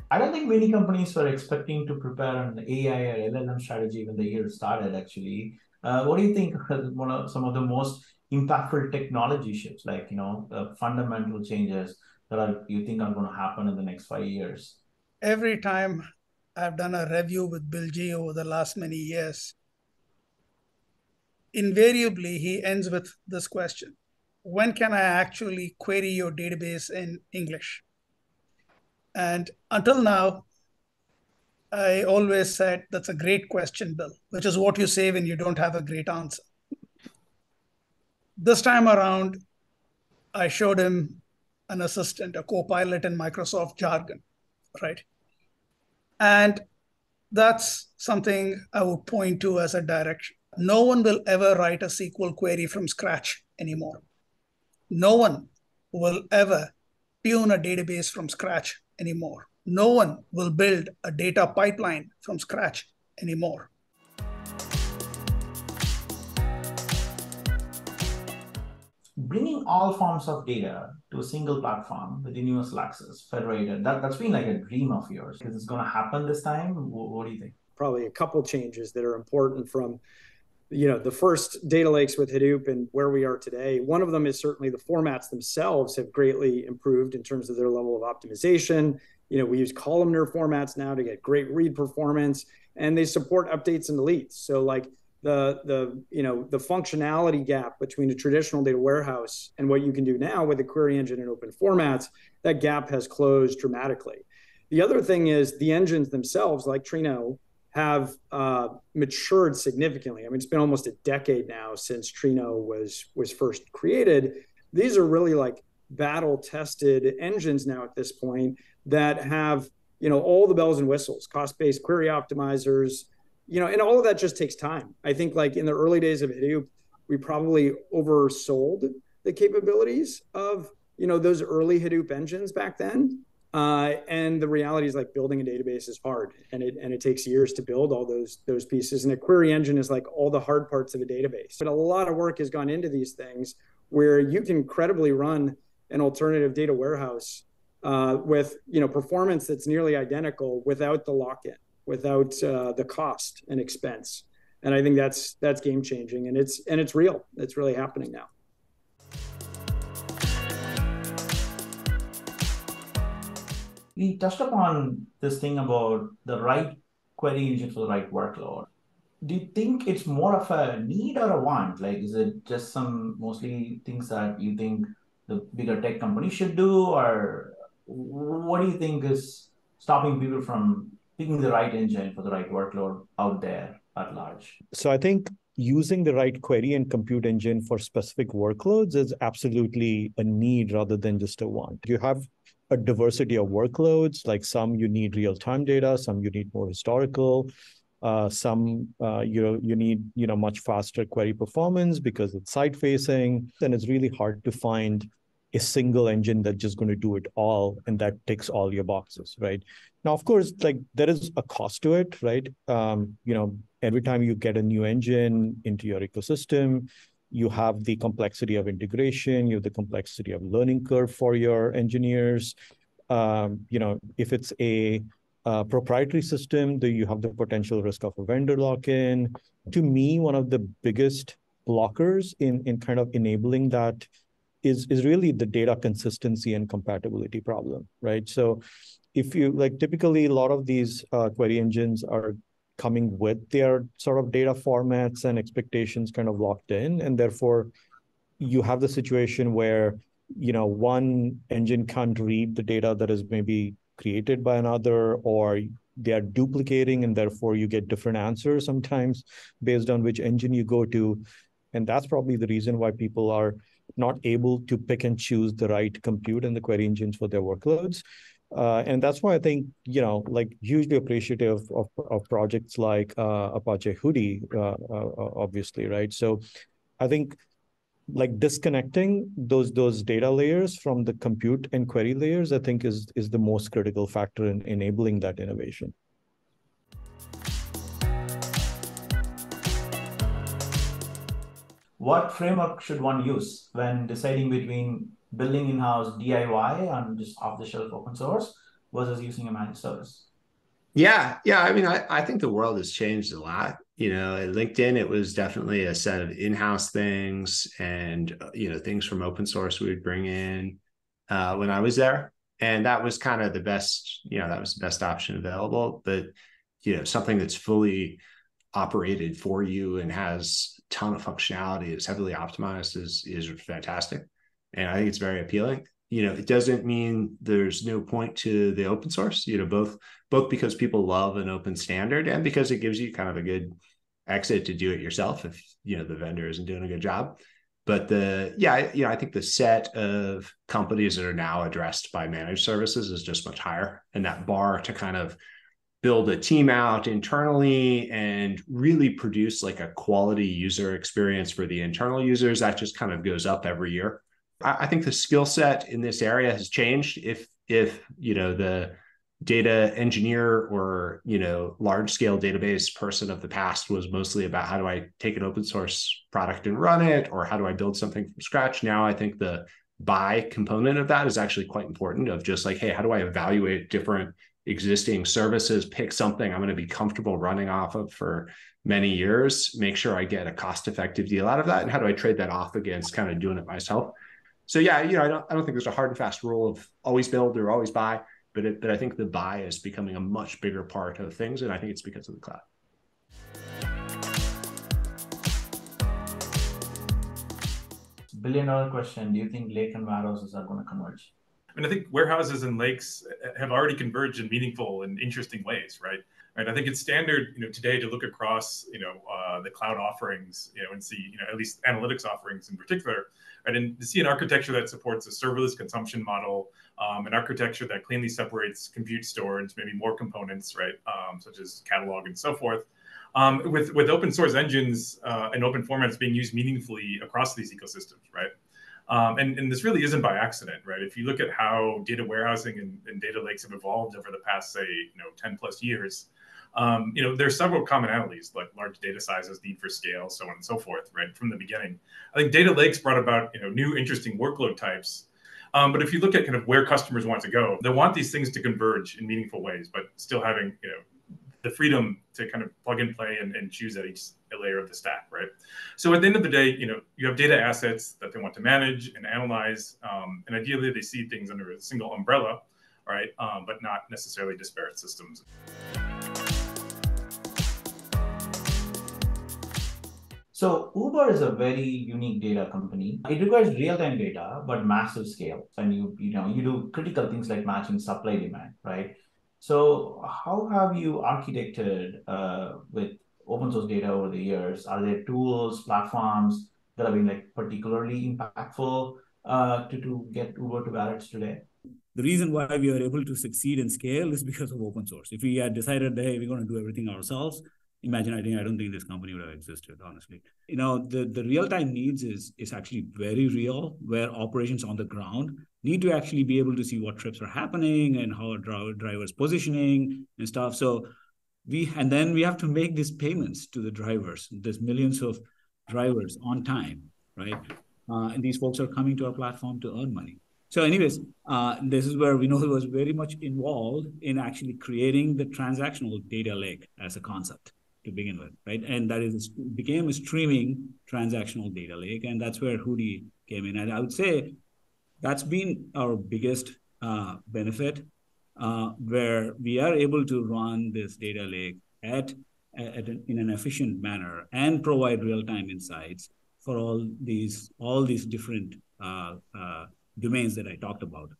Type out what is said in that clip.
I don't think many companies were expecting to prepare an AI or LLM strategy when the year started, actually. What do you think are some of the most impactful technology shifts, like, fundamental changes that you think are going to happen in the next 5 years? Every time I've done a review with Bill G over the last many years, invariably he ends with this question: when can I actually query your database in English? And until now, I always said, that's a great question, Bill, which is what you say when you don't have a great answer. This time around, I showed him an assistant, a co-pilot in Microsoft jargon, right? And that's something I would point to as a direction. No one will ever write a SQL query from scratch anymore. No one will ever tune a database from scratch anymore. No one will build a data pipeline from scratch anymore. Bringing all forms of data to a single platform with universal access, federated, that's been like a dream of yours. Is this going to happen this time? What do you think? Probably a couple changes that are important from the first data lakes with Hadoop and where we are today. One of them is certainly the formats themselves have greatly improved in terms of their level of optimization. We use columnar formats now to get great read performance, and they support updates and deletes. So like the functionality gap between a traditional data warehouse and what you can do now with a query engine and open formats, that gap has closed dramatically. The other thing is the engines themselves, like Trino, have matured significantly. I mean, it's been almost a decade now since Trino was first created. These are really like battle-tested engines now at this point that have all the bells and whistles, cost-based query optimizers, and all of that just takes time. I think like in the early days of Hadoop, we probably oversold the capabilities of those early Hadoop engines back then. And the reality is like building a database is hard, and it takes years to build all those pieces. And a query engine is like all the hard parts of a database. But a lot of work has gone into these things where you can credibly run an alternative data warehouse with performance that's nearly identical without the lock-in, without the cost and expense. And I think that's game changing, and it's real. It's really happening now. We touched upon this thing about the right query engine for the right workload. Do you think it's more of a need or a want? Like, is it just some mostly things that you think the bigger tech companies should do, or what do you think is stopping people from picking the right engine for the right workload out there at large? So I think using the right query and compute engine for specific workloads is absolutely a need rather than just a want. You have a diversity of workloads, like some you need real-time data, some you need more historical, some you need much faster query performance because it's side-facing. Then it's really hard to find a single engine that's just going to do it all and that ticks all your boxes, right? Now, of course, like there is a cost to it, right? Every time you get a new engine into your ecosystem, you have the complexity of integration, you have the complexity of learning curve for your engineers. If it's a proprietary system, then you have the potential risk of a vendor lock-in. To me, one of the biggest blockers in kind of enabling that is really the data consistency and compatibility problem, right? So if you typically a lot of these query engines are coming with their sort of data formats and expectations kind of locked in. And therefore, you have the situation where, one engine can't read the data that is maybe created by another, or they are duplicating, and therefore you get different answers sometimes based on which engine you go to. And that's probably the reason why people are not able to pick and choose the right compute and the query engines for their workloads. And that's why I think, hugely appreciative of projects like Apache Hudi, obviously, right? So I think disconnecting those data layers from the compute and query layers, I think is the most critical factor in enabling that innovation. What framework should one use when deciding between building in-house DIY and just off-the-shelf open source versus using a managed service? Yeah. I mean, I think the world has changed a lot. At LinkedIn, it was definitely a set of in-house things and, things from open source we would bring in when I was there. And that was kind of the best, that was the best option available. But, something that's fully operated for you and has a ton of functionality, is heavily optimized, is fantastic. And I think it's very appealing. It doesn't mean there's no point to the open source, both because people love an open standard and because it gives you kind of a good exit to do it yourself if, the vendor isn't doing a good job. But I think the set of companies that are now addressed by managed services is just much higher. And that bar to kind of build a team out internally and really produce like a quality user experience for the internal users, that just kind of goes up every year. I think the skill set in this area has changed. If the data engineer or large scale database person of the past was mostly about how do I take an open source product and run it, or how do I build something from scratch. Now I think the buy component of that is actually quite important, of just like, hey, how do I evaluate different existing services, pick something I'm going to be comfortable running off of for many years, make sure I get a cost-effective deal out of that, and how do I trade that off against kind of doing it myself. So I don't think there's a hard and fast rule of always build or always buy, but I think the buy is becoming a much bigger part of things, and I think it's because of the cloud. $1 billion question. Do you think lake and warehouses are going to converge? I mean, I think warehouses and lakes have already converged in meaningful and interesting ways, right? I think it's standard, today to look across, the cloud offerings, and see, at least analytics offerings in particular, right? And to see an architecture that supports a serverless consumption model, an architecture that cleanly separates compute storage, maybe more components, right? Such as catalog and so forth. With open source engines and open formats being used meaningfully across these ecosystems, right? And this really isn't by accident, right? If you look at how data warehousing and data lakes have evolved over the past, say, 10 plus years, there are several commonalities, like large data sizes, need for scale, so on and so forth, right, from the beginning. I think data lakes brought about, new interesting workload types. But if you look at kind of where customers want to go, they want these things to converge in meaningful ways, but still having, the freedom to kind of plug and play and choose at each layer of the stack, right? So at the end of the day, you have data assets that they want to manage and analyze, and ideally they see things under a single umbrella, right? But not necessarily disparate systems. So Uber is a very unique data company. It requires real-time data, but massive scale. And you do critical things like matching supply demand, right? So how have you architected with open source data over the years? Are there tools, platforms that have been like particularly impactful to get Uber to where it's today? The reason why we are able to succeed and scale is because of open source. If we had decided, hey, we're going to do everything ourselves, I don't think this company would have existed, honestly. The real-time needs is actually very real, where operations on the ground need to actually be able to see what trips are happening and how a driver's positioning and stuff. So then we have to make these payments to the drivers. There's millions of drivers on time, right? And these folks are coming to our platform to earn money. So anyways, this is where Vinoth was very much involved in actually creating the transactional data lake as a concept to begin with, right? And that became a streaming transactional data lake, and that's where Hudi came in. And I would say that's been our biggest benefit, where we are able to run this data lake in an efficient manner and provide real-time insights for all these different domains that I talked about.